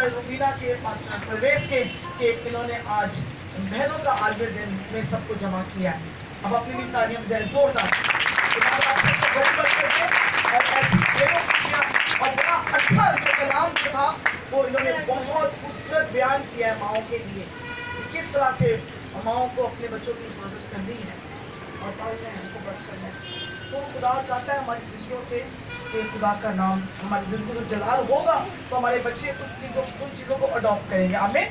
रुबीना के, मास्टर परवेज के कि इन्होंने आज बहनों का आलमी दिन में सबको जमा किया है। अब अपनी भी तालियां बजाएं जोरदार। और ऐसी बेरों खुशियां और बड़ा अच्छा जो कलाम था वो इन्होंने बहुत खूबसूरत बयान किया है माओं के लिए कि किस तरह से माओं को अपने बच्चों की हिफाजत करनी है और पालना है, उनको बड़ा करना है। सो खुदा चाहता है हमारी जिंदगियों से कि खुदा का नाम हमारी जिंदगी से जलाल होगा तो हमारे बच्चे उन चीज़ों को अडॉप्ट करेंगे। हमें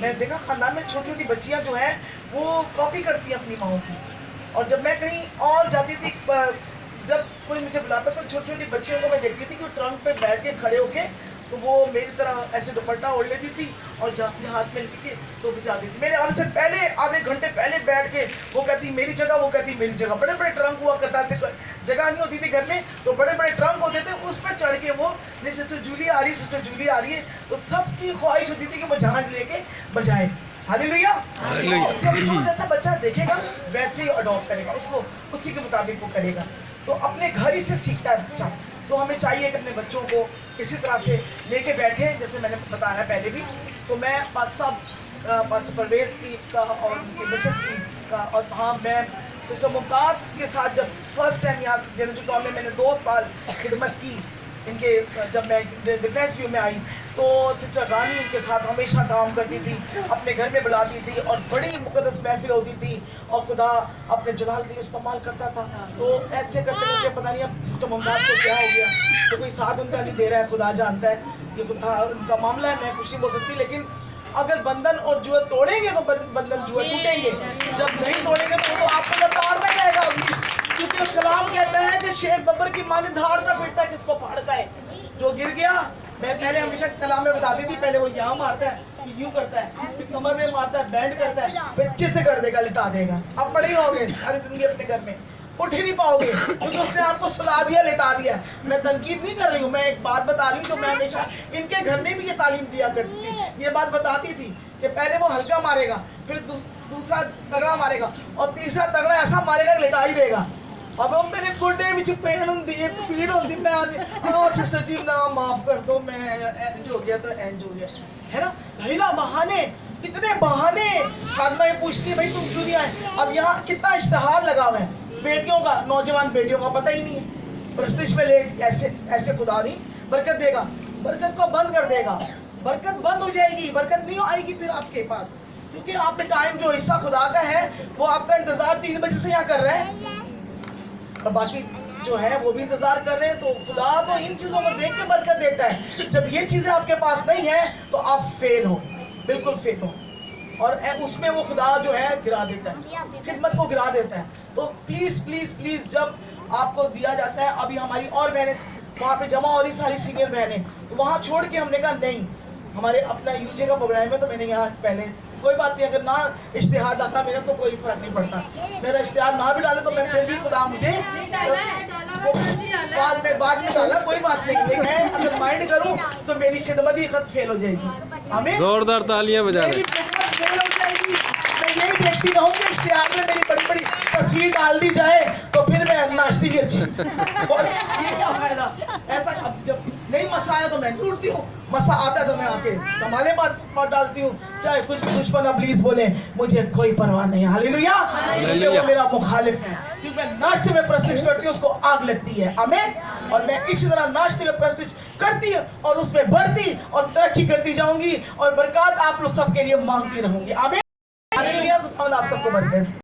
मैं देखा खानदान में छोटी छोटी बच्चियां जो हैं वो कॉपी करती हैं अपनी माओं की। और जब मैं कहीं और जाती थी, जब कोई मुझे बुलाता तो छोटी छोटी बच्चियों को मैं देखती थी कि वो ट्रंक पे बैठ के खड़े होके तो वो मेरी तरह ऐसे दुपट्टा ओढ़ लेती थी और हाथ में लेके तो बजाती थी। मेरे आने से पहले आधे घंटे पहले बैठ के वो कहती मेरी जगह, वो कहती मेरी जगह। बड़े बड़े ट्रंक हुआ करता थे, जगह नहीं होती थी घर में, तो बड़े बड़े ट्रंक होते थे, उस पर चढ़ के वो सिस्टर जूली आ रही, सिस्टर जूली आ रही है, तो सबकी ख्वाहिश होती थी कि वो झांझ लेके बजाए। हालेलुया। जब जो जैसा बच्चा देखेगा वैसे ही अडॉप्ट करेगा, उसको उसी के मुताबिक वो करेगा। तो अपने घर ही से सीखता है बच्चा। तो हमें चाहिए कि अपने बच्चों को इसी तरह से लेके बैठे, जैसे मैंने बताया पहले भी। सो मैं पास्टर परवेज ईद का और उनके मिसेस ईद का, और हाँ मैं सिस्टर मुमताज़ के साथ जब फर्स्ट टाइम यहाँ जनरल टाउन में मैंने 2 साल खिदमत की इनके, जब मैं डिफेंस व्यू में आई तो सिस्टर रानी इनके साथ हमेशा काम करती थी, अपने घर में बुलाती थी और बड़ी मुकद्दस महफिल होती थी और खुदा अपने जलाल के लिए इस्तेमाल करता था। तो ऐसे करते करते पता नहीं अब सिस्टर मुमताज़ को क्या हो गया, तो कोई साथ उनका नहीं दे रहा है, खुदा जानता है ये खुदा उनका मामला है, मैं कुछ नहीं बोल सकती। लेकिन अगर बंधन और जुआ तोड़ेंगे तो बंधन जुआ टूटेंगे, जब नहीं तोड़ेंगे तो आपको लताड़ता जाएगा। क्योंकि कलाम कहता है कि शेर बब्बर की माने धाड़ता फिरता है, किसको फाड़ता है, जो गिर गया। मैं पहले हमेशा कलाम में बताती थी, पहले वो यहाँ मारता है, फिर यूं करता है, फिर कमर में मारता है, बैंड करता है, फिर चित्त कर देगा, लिटा देगा। अब पड़े ही होगे सारी जिंदगी अपने घर में, उठ ही नहीं पाओगे क्योंकि उसने आपको सुला दिया, लिटा दिया। मैं तनकीद नहीं कर रही हूँ, मैं एक बात बता रही हूँ जो मैं हमेशा इनके घर में भी ये तालीम दिया करती थी। ये बात बताती थी कि पहले वो हल्का मारेगा, फिर दूसरा तगड़ा मारेगा और तीसरा तगड़ा ऐसा मारेगा लिटा ही देगा। अब मेरे गोडे विच पेन होंदी है, पीड़ होंदी, मैं सिस्टर जी ना माफ कर दो, मैं इंज हो गया तो इंज हो गया, है ना। ढीला बहाने, कितने बहाने। फातिमा ये पूछती भाई तुम क्यों नहीं आए। अब यहाँ कितना इश्तहार लगा हुआ है बेटियों का, नौजवान बेटियों का, पता ही नहीं है। प्रस्तिश में लेट ऐसे ऐसे खुदा नहीं बरकत देगा, बरकत को बंद कर देगा, बरकत बंद हो जाएगी, बरकत नहीं आएगी फिर आपके पास। क्योंकि आपके टाइम जो हिस्सा खुदा का है वो आपका इंतजार 3 बजे से यहाँ कर रहे हैं और बाकी जो है वो भी इंतजार कर रहे हैं। तो खुदा तो इन चीजों को देख के बरकत देता है। जब ये चीजें आपके पास नहीं है तो आप फेल हो, बिल्कुल फेल हो, और उसमें वो खुदा जो है गिरा देता है, खिदमत को गिरा देता है। तो प्लीज प्लीज प्लीज जब आपको दिया जाता है, अभी हमारी और बहनें वहाँ पे जमा हो रही, सारी सीनियर बहनें, तो वहाँ छोड़ के हमने कहा नहीं, हमारे अपना यूजे का प्रोग्राम है, तो मैंने यहाँ पहले कोई बात नहीं, अगर ना इश्तिहार डाला मेरा तो कोई फर्क नहीं पड़ता, मेरा इश्तिहार ना भी डाले तो मैं फिर भी खुदा मुझे बाद में डाला, कोई बात नहीं। लेकिन अगर माइंड करूं तो मेरी खिदमत ही खत फेल हो जाएगी। हमें जोरदार तालियां बजा रहे, फेल हो जाएगी। मैं यही देखती रहूं कि इश्तिहार में मेरी बड़ी बड़ी तस्वीर डाल दी जाए तो फिर मैं नाचती भी अच्छी, और ये क्या फायदा। ऐसा अब जब नहीं मसा आया तो मैं टूटती हूँ, मसा आता है तो मैं आके कमाले मार डालती हूँ, चाहे कुछ भी दुश्मन प्लीज बोले, मुझे कोई परवाह नहीं। हालेलुया। क्योंकि वो मेरा मुखालिफ है, क्योंकि मैं नाचते में प्रस्तिश करती हूँ, उसको आग लगती है। आमीन। और मैं इसी तरह नाचते में प्रस्तिश करती और उसमें बढ़ती और तरक्की करती जाऊंगी और बरकत आप लोग सबके लिए मांगती रहूंगी। आमीन। हालेलुया। आप सबको बरकत।